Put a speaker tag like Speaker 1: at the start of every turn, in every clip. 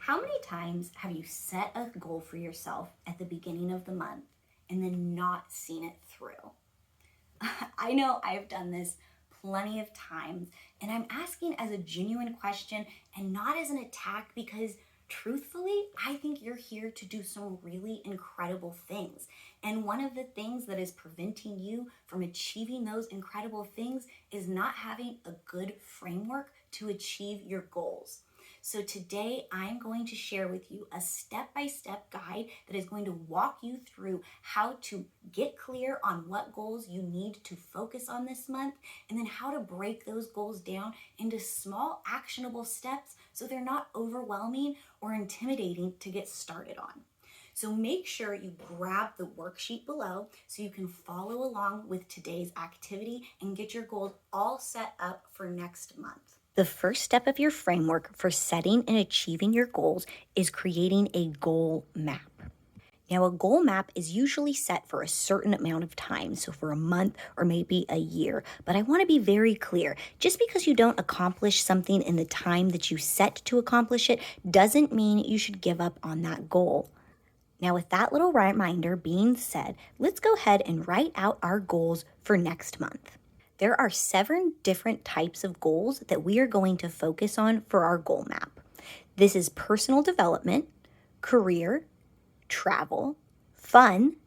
Speaker 1: How many times have you set a goal for yourself at the beginning of the month and then not seen it through? I know I've done this plenty of times, and I'm asking as a genuine question and not as an attack because truthfully, I think you're here to do some really incredible things. And one of the things that is preventing you from achieving those incredible things is not having a good framework to achieve your goals. So today I'm going to share with you a step-by-step guide that is going to walk you through how to get clear on what goals you need to focus on this month, and then how to break those goals down into small actionable steps so they're not overwhelming or intimidating to get started on. So make sure you grab the worksheet below so you can follow along with today's activity and get your goals all set up for next month. The first step of your framework for setting and achieving your goals is creating a goal map. Now, a goal map is usually set for a certain amount of time, so for a month or maybe a year. But I want to be very clear. Just because you don't accomplish something in the time that you set to accomplish it doesn't mean you should give up on that goal. Now, with that little reminder being said, let's go ahead and write out our goals for next month. There are 7 different types of goals that we are going to focus on for our goal map. This is personal development, career, travel, fun,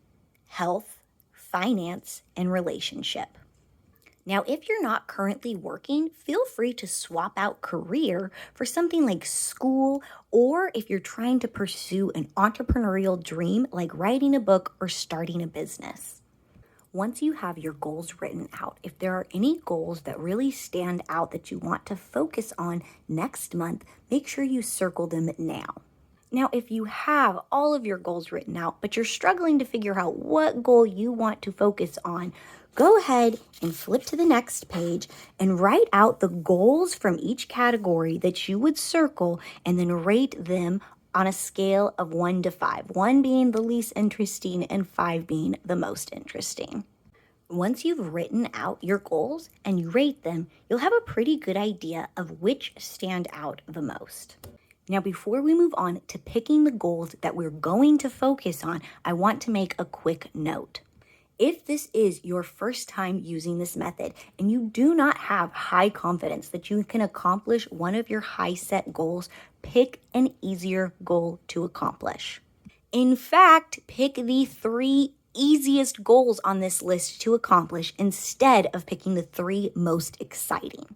Speaker 1: health, finance, and relationship. Now, if you're not currently working, feel free to swap out career for something like school, or if you're trying to pursue an entrepreneurial dream like writing a book or starting a business. Once you have your goals written out, if there are any goals that really stand out that you want to focus on next month, make sure you circle them now. Now, if you have all of your goals written out, but you're struggling to figure out what goal you want to focus on, go ahead and flip to the next page and write out the goals from each category that you would circle and then rate them on a scale of 1 to 5, 1 being the least interesting and 5 being the most interesting. Once you've written out your goals and you rate them, you'll have a pretty good idea of which stand out the most. Now, before we move on to picking the goals that we're going to focus on, I want to make a quick note. If this is your first time using this method and you do not have high confidence that you can accomplish one of your high set goals, pick an easier goal to accomplish. In fact, pick the 3 easiest goals on this list to accomplish instead of picking the 3 most exciting.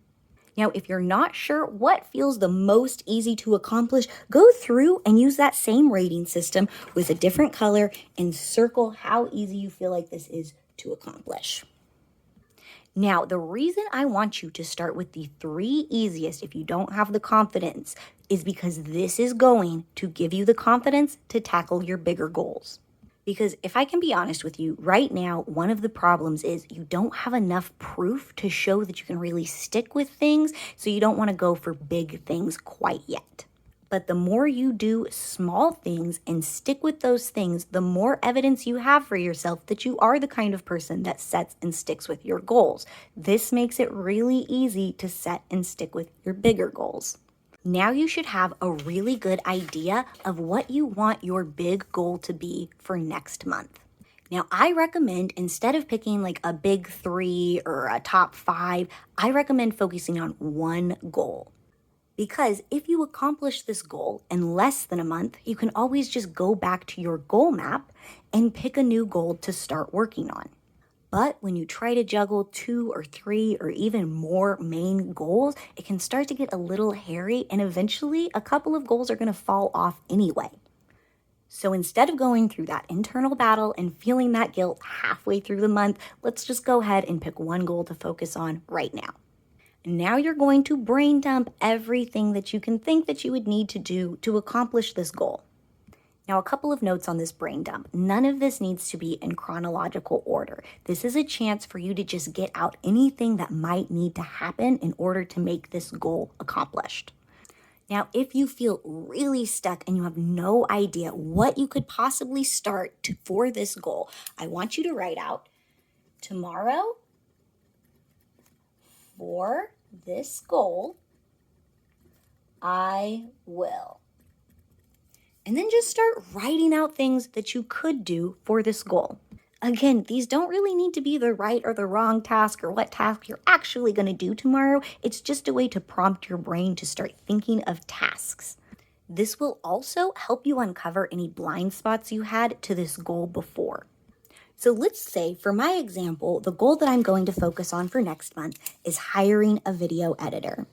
Speaker 1: Now, if you're not sure what feels the most easy to accomplish, go through and use that same rating system with a different color and circle how easy you feel like this is to accomplish. Now, the reason I want you to start with the 3 easiest if you don't have the confidence is because this is going to give you the confidence to tackle your bigger goals. Because if I can be honest with you, right now, one of the problems is you don't have enough proof to show that you can really stick with things, so you don't want to go for big things quite yet. But the more you do small things and stick with those things, the more evidence you have for yourself that you are the kind of person that sets and sticks with your goals. This makes it really easy to set and stick with your bigger goals. Now you should have a really good idea of what you want your big goal to be for next month. Now, I recommend instead of picking like a big 3 or a top 5, I recommend focusing on one goal. Because if you accomplish this goal in less than a month, you can always just go back to your goal map and pick a new goal to start working on. But when you try to juggle 2 or 3 or even more main goals, it can start to get a little hairy, and eventually a couple of goals are going to fall off anyway. So instead of going through that internal battle and feeling that guilt halfway through the month, let's just go ahead and pick one goal to focus on right now. Now you're going to brain dump everything that you can think that you would need to do to accomplish this goal. Now, a couple of notes on this brain dump. None of this needs to be in chronological order. This is a chance for you to just get out anything that might need to happen in order to make this goal accomplished. Now, if you feel really stuck and you have no idea what you could possibly start for this goal, I want you to write out tomorrow for this goal, I will. And then just start writing out things that you could do for this goal. Again, these don't really need to be the right or the wrong task or what task you're actually going to do tomorrow. It's just a way to prompt your brain to start thinking of tasks. This will also help you uncover any blind spots you had to this goal before. So let's say, for my example, the goal that I'm going to focus on for next month is hiring a video editor.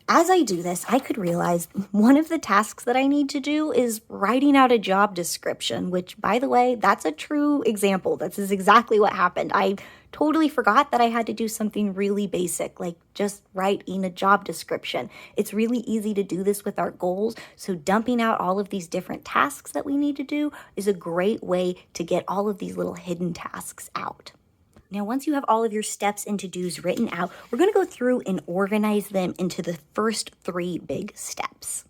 Speaker 1: As I do this, I could realize one of the tasks that I need to do is writing out a job description, which, by the way, that's a true example. This is exactly what happened. I totally forgot that I had to do something really basic, like just writing a job description. It's really easy to do this with our goals, so dumping out all of these different tasks that we need to do is a great way to get all of these little hidden tasks out. Now, once you have all of your steps and to-dos written out, we're going to go through and organize them into the first 3 big steps.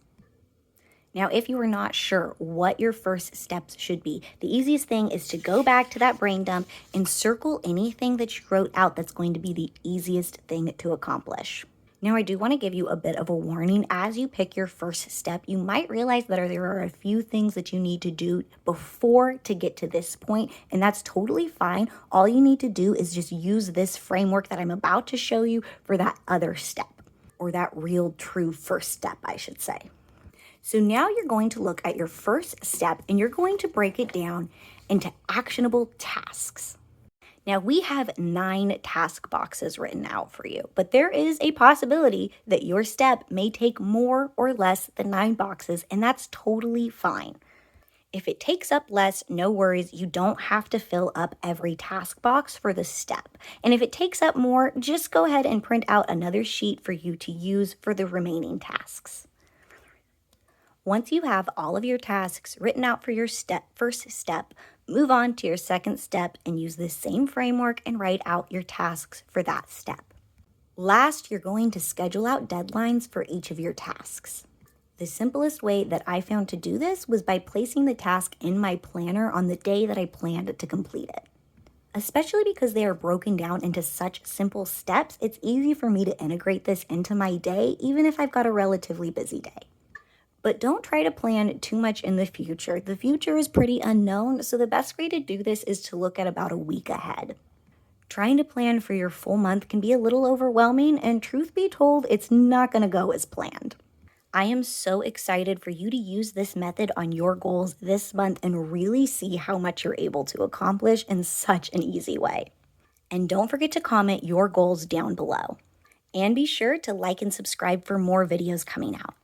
Speaker 1: Now, if you are not sure what your first steps should be, the easiest thing is to go back to that brain dump and circle anything that you wrote out that's going to be the easiest thing to accomplish. Now, I do want to give you a bit of a warning. As you pick your first step, you might realize that there are a few things that you need to do before to get to this point, and that's totally fine. All you need to do is just use this framework that I'm about to show you for that other step, or that real true first step, I should say. So now you're going to look at your first step, and you're going to break it down into actionable tasks. Now, we have 9 task boxes written out for you, but there is a possibility that your step may take more or less than 9 boxes, and that's totally fine. If it takes up less, no worries. You don't have to fill up every task box for the step. And if it takes up more, just go ahead and print out another sheet for you to use for the remaining tasks. Once you have all of your tasks written out for your first step, move on to your second step and use this same framework and write out your tasks for that step. Last, you're going to schedule out deadlines for each of your tasks. The simplest way that I found to do this was by placing the task in my planner on the day that I planned to complete it. Especially because they are broken down into such simple steps, it's easy for me to integrate this into my day, even if I've got a relatively busy day. But don't try to plan too much in the future. The future is pretty unknown, so the best way to do this is to look at about a week ahead. Trying to plan for your full month can be a little overwhelming, and truth be told, it's not going to go as planned. I am so excited for you to use this method on your goals this month and really see how much you're able to accomplish in such an easy way. And don't forget to comment your goals down below. And be sure to like and subscribe for more videos coming out.